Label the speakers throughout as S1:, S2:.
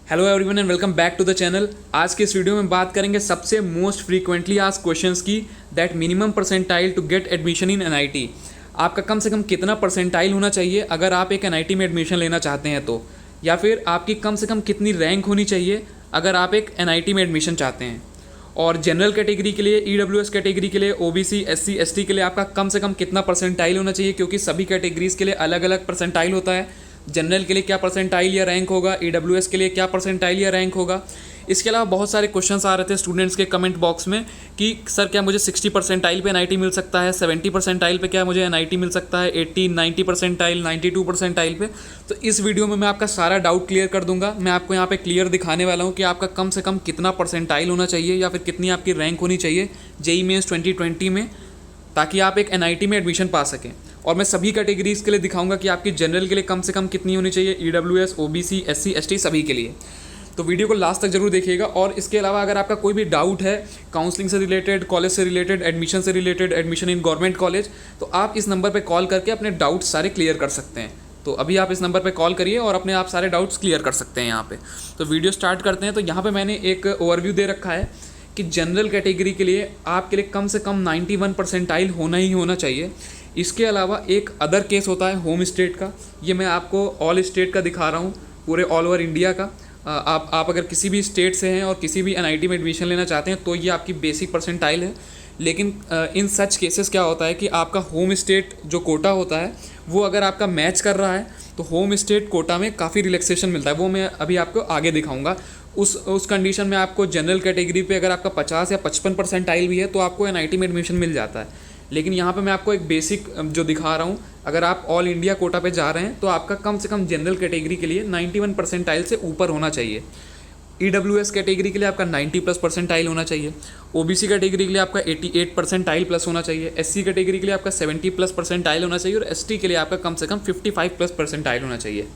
S1: Hello everyone and welcome back to the channel. आज के इस वीडियो में बात करेंगे सबसे मोस्ट फ्रीक्वेंटली आस्क्ड क्वेश्चंस की, that minimum percentile to get admission in NIT. आपका कम से कम कितना परसेंटाइल होना चाहिए अगर आप एक एनआईटी में एडमिशन लेना चाहते हैं तो, या फिर आपकी कम से कम कितनी रैंक होनी चाहिए अगर आप एक एनआईटी में एडमिशन चाहते हैं। और जनरल कैटेगरी के लिए, ईडब्ल्यूएस कैटेगरी के लिए, ओबीसी, एससी, एसटी के लिए आपका कम से कम कितना परसेंटाइल होना चाहिए, क्योंकि सभी कैटेगरीज के लिए अलग अलग परसेंटाइल होता है। जनरल के लिए क्या परसेंटाइल या रैंक होगा, ईडब्ल्यूएस के लिए क्या परसेंटाइल या रैंक होगा। इसके अलावा बहुत सारे क्वेश्चंस आ रहे थे स्टूडेंट्स के कमेंट बॉक्स में कि सर क्या मुझे 60 परसेंटाइल पे एनआईटी मिल सकता है, 70 परसेंटाइल पे क्या मुझे एनआईटी मिल सकता है, 80, 90 परसेंटाइल, 92 परसेंटाइल पे। तो इस वीडियो में मैं आपका सारा डाउट क्लियर कर दूंगा। मैं आपको यहाँ पे क्लियर दिखाने वाला हूँ कि आपका कम से कम कितना परसेंटाइल होना चाहिए या फिर कितनी आपकी रैंक होनी चाहिए जेईई मेंस 2020 में, ताकि आप एक एनआईटी में एडमिशन पा सकें। और मैं सभी कैटेगरीज के लिए दिखाऊंगा कि आपकी जनरल के लिए कम से कम कितनी होनी चाहिए, ईडब्ल्यूएस, ओबीसी, एससी, एसटी सभी के लिए। तो वीडियो को लास्ट तक जरूर देखिएगा। और इसके अलावा अगर आपका कोई भी डाउट है काउंसलिंग से रिलेटेड, कॉलेज से रिलेटेड, एडमिशन से related, admission in government college, तो आप इस नंबर पर कॉल करके अपने डाउट्स सारे क्लियर कर सकते हैं। तो अभी आप इस नंबर पे कॉल करिए और अपने आप सारे डाउट्स क्लियर कर सकते हैं यहाँ पे। तो वीडियो स्टार्ट करते हैं। तो यहाँ पे मैंने एक ओवरव्यू दे रखा है कि जनरल कैटेगरी के लिए आपके लिए कम से कम 91 परसेंटाइल होना ही होना चाहिए। इसके अलावा एक अदर केस होता है होम स्टेट का। ये मैं आपको ऑल स्टेट का दिखा रहा हूँ, पूरे ऑल ओवर इंडिया का। आप अगर किसी भी स्टेट से हैं और किसी भी एनआईटी में एडमिशन लेना चाहते हैं तो ये आपकी बेसिक परसेंटाइल है। लेकिन इन सच केसेस क्या होता है कि आपका होम स्टेट जो कोटा होता है वो अगर आपका मैच कर रहा है तो होम स्टेट कोटा में काफ़ी रिलैक्सेशन मिलता है। वो मैं अभी आपको आगे दिखाऊंगा। उस कंडीशन में आपको जनरल कैटेगरी पे अगर आपका 50 या 55 परसेंटाइल भी है तो आपको एनआईटी में एडमिशन मिल जाता है। लेकिन यहाँ पे मैं आपको एक बेसिक जो दिखा रहा हूँ, अगर आप ऑल इंडिया कोटा पे जा रहे हैं तो आपका कम से कम जनरल कैटेगरी के लिए 91 परसेंटाइल से ऊपर होना चाहिए। ईडब्ल्यूएस कैटेगरी के लिए आपका 90 प्लस परसेंटाइल होना चाहिए। ओबीसी कैटेगरी के लिए आपका 88 परसेंटाइल प्लस होना चाहिए। एससी कैटेगरी के लिए आपका 70 प्लस परसेंटाइल होना चाहिए। और एसटी के लिए आपका कम से कम 55 प्लस परसेंटाइल होना चाहिए।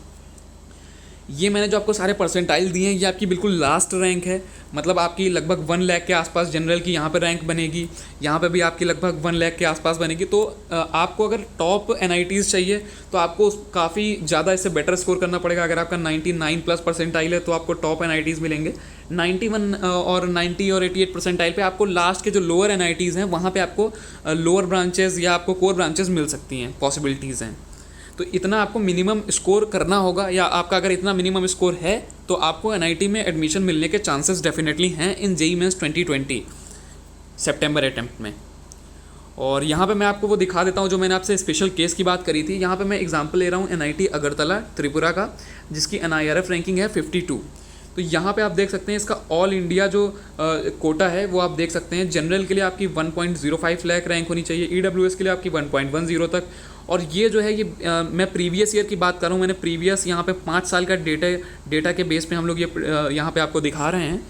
S1: ये मैंने जो आपको सारे परसेंटाइल दिए हैं ये आपकी बिल्कुल लास्ट रैंक है। मतलब आपकी लगभग 1 लाख के आसपास जनरल की यहाँ पे रैंक बनेगी, यहाँ पे भी आपकी लगभग 1 लाख के आसपास बनेगी। तो आपको अगर टॉप एनआईटीज़ चाहिए तो आपको काफ़ी ज़्यादा इससे बेटर स्कोर करना पड़ेगा। अगर आपका 99 प्लस परसेंटाइल है तो आपको टॉप एनआईटीज़ मिलेंगे। 91 और 90 और 88 परसेंटाइल पे आपको लास्ट के जो लोअर एनआईटीज़ हैं वहाँ पे आपको लोअर ब्रांचेस या आपको कोर ब्रांचेस मिल सकती हैं, पॉसिबिलिटीज़ हैं। तो इतना आपको मिनिमम स्कोर करना होगा, या आपका अगर इतना मिनिमम स्कोर है तो आपको एनआईटी में एडमिशन मिलने के चांसेस डेफिनेटली हैं इन जेईई मेंस 2020 सितंबर अटेम्प्ट में। और यहाँ पे मैं आपको वो दिखा देता हूँ जो मैंने आपसे स्पेशल केस की बात करी थी। यहाँ पे मैं एग्जांपल ले रहा हूँ एनआईटी अगरतला त्रिपुरा का, जिसकी एनआईआरएफ रैंकिंग है 52। तो यहाँ पे आप देख सकते हैं इसका ऑल इंडिया जो कोटा है वो आप देख सकते हैं। जनरल के लिए आपकी 1.05 लाख रैंक होनी चाहिए, ईडब्ल्यूएस के लिए आपकी 1.10 तक। और ये जो है ये मैं प्रीवियस ईयर की बात कर रहा हूँ। मैंने प्रीवियस यहाँ पे 5 साल का डेटा के बेस पे हम लोग ये यहाँ पे आपको दिखा रहे हैं।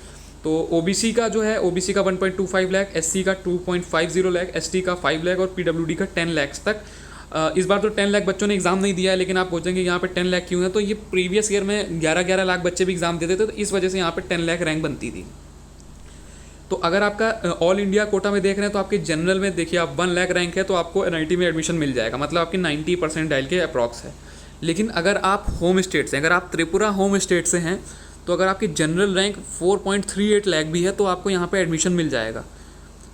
S1: तो ओबीसी का जो है, ओबीसी का 1.25 लाख, एससी का 2.50 लाख, एसटी का 5 लाख और पीडब्ल्यूडी का 10 लाख तक। इस बार तो 10 लाख बच्चों ने एग्ज़ाम नहीं दिया है, लेकिन आप पूछेंगे यहाँ पे 10 लाख क्यों है, तो ये प्रीवियस ईयर में 11-11 लाख बच्चे भी एग्ज़ाम देते थे, तो इस वजह से यहाँ पे 10 लाख रैंक बनती थी। तो अगर आपका ऑल इंडिया कोटा में देख रहे हैं तो आपके जनरल में देखिए आप 1 लाख रैंक है तो आपको एनआईटी में एडमिशन मिल जाएगा, मतलब आपकी 90 परसेंटाइल के अप्रॉक्स है। लेकिन अगर आप होम स्टेट से, अगर आप त्रिपुरा होम स्टेट से हैं तो अगर आपकी जनरल रैंक 4.38 लाख भी है तो आपको यहाँ पे एडमिशन मिल जाएगा।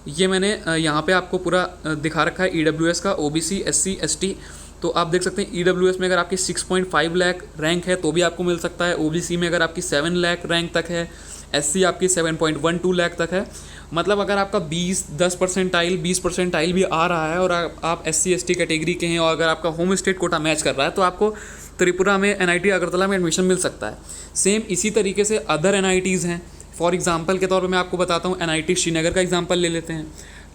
S1: ये मैंने यहाँ पे आपको पूरा दिखा रखा है ईडब्ल्यूएस का, ओबीसी, एससी, एसटी। तो आप देख सकते हैं ईडब्ल्यूएस में अगर आपकी 6.5 लाख रैंक है तो भी आपको मिल सकता है। ओबीसी में अगर आपकी 7 लाख रैंक तक है, एससी आपकी 7.12 लाख तक है। मतलब अगर आपका 10 परसेंटाइल भी आ रहा है और आप एससी एसटी कैटेगरी के हैं और अगर आपका होम स्टेट कोटा मैच कर रहा है तो आपको त्रिपुरा में एनआईटी अगरतला में एडमिशन मिल सकता है। सेम इसी तरीके से अदर एनआईटीज़ हैं। फॉर एग्जांपल के तौर पे मैं आपको बताता हूँ, एनआईटी श्रीनगर का एग्जांपल ले लेते हैं।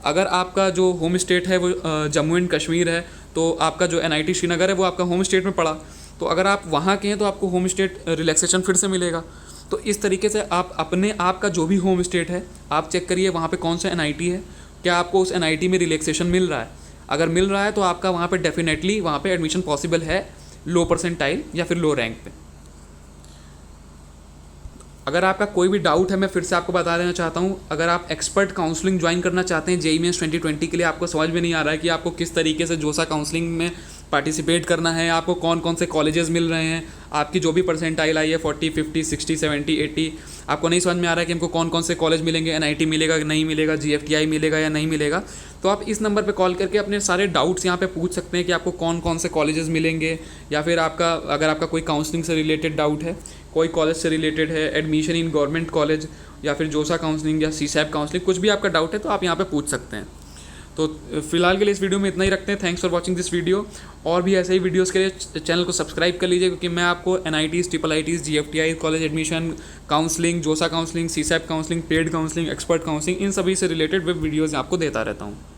S1: अगर आपका जो होम स्टेट है वो जम्मू एंड कश्मीर है तो आपका जो एनआईटी श्रीनगर है वो आपका होम स्टेट में पड़ा, तो अगर आप वहाँ के हैं तो आपको होम स्टेट रिलैक्सेशन फिर से मिलेगा। तो इस तरीके से आप अपने आप का जो भी होम स्टेट है आप चेक करिए वहाँ पे कौन सा एनआईटी है, क्या आपको उस एनआईटी में रिलैक्सेशन मिल रहा है। अगर मिल रहा है तो आपका वहाँ पे डेफिनेटली वहाँ पे एडमिशन पॉसिबल है लो परसेंटाइल या फिर लो रैंक पे। अगर आपका कोई भी डाउट है मैं फिर से आपको बता देना चाहता हूँ, अगर आप एक्सपर्ट काउंसलिंग ज्वाइन करना चाहते हैं जेईई मेंस 2020 के लिए, आपको समझ में नहीं आ रहा है कि आपको किस तरीके से जोसा काउंसलिंग में पार्टिसिपेट करना है, आपको कौन कौन से कॉलेजेस मिल रहे हैं, आपकी जो भी परसेंटाइल आई है 40, 50, 60, 70, 80, आपको नहीं समझ में आ रहा है कि हमको कौन कौन से कॉलेज मिलेंगे, NIT मिलेगा कि नहीं मिलेगा, GFTI मिलेगा या नहीं मिलेगा, तो आप इस नंबर पे कॉल करके अपने सारे डाउट्स यहाँ पे पूछ सकते हैं कि आपको कौन कौन से कॉलेजेस मिलेंगे, या फिर आपका अगर आपका कोई काउंसलिंग से रिलेटेड डाउट है, कोई कॉलेज से रिलेटेड है, एडमिशन इन गवर्नमेंट कॉलेज या फिर जोसा काउंसलिंग या CSAP काउंसलिंग, कुछ भी आपका डाउट है तो आप यहाँ पे पूछ सकते हैं। तो फिलहाल के लिए इस वीडियो में इतना ही रखते हैं। Thanks for watching this video. और भी ऐसे ही वीडियोस के लिए चैनल को सब्सक्राइब कर लीजिए, क्योंकि मैं आपको NITs, IITs, GFTI, college admission counselling, JoSAA counselling, CSAP counselling, paid counselling, expert counselling, इन सभी से रिलेटेड वेब वीडियोज़ आपको देता रहता हूँ।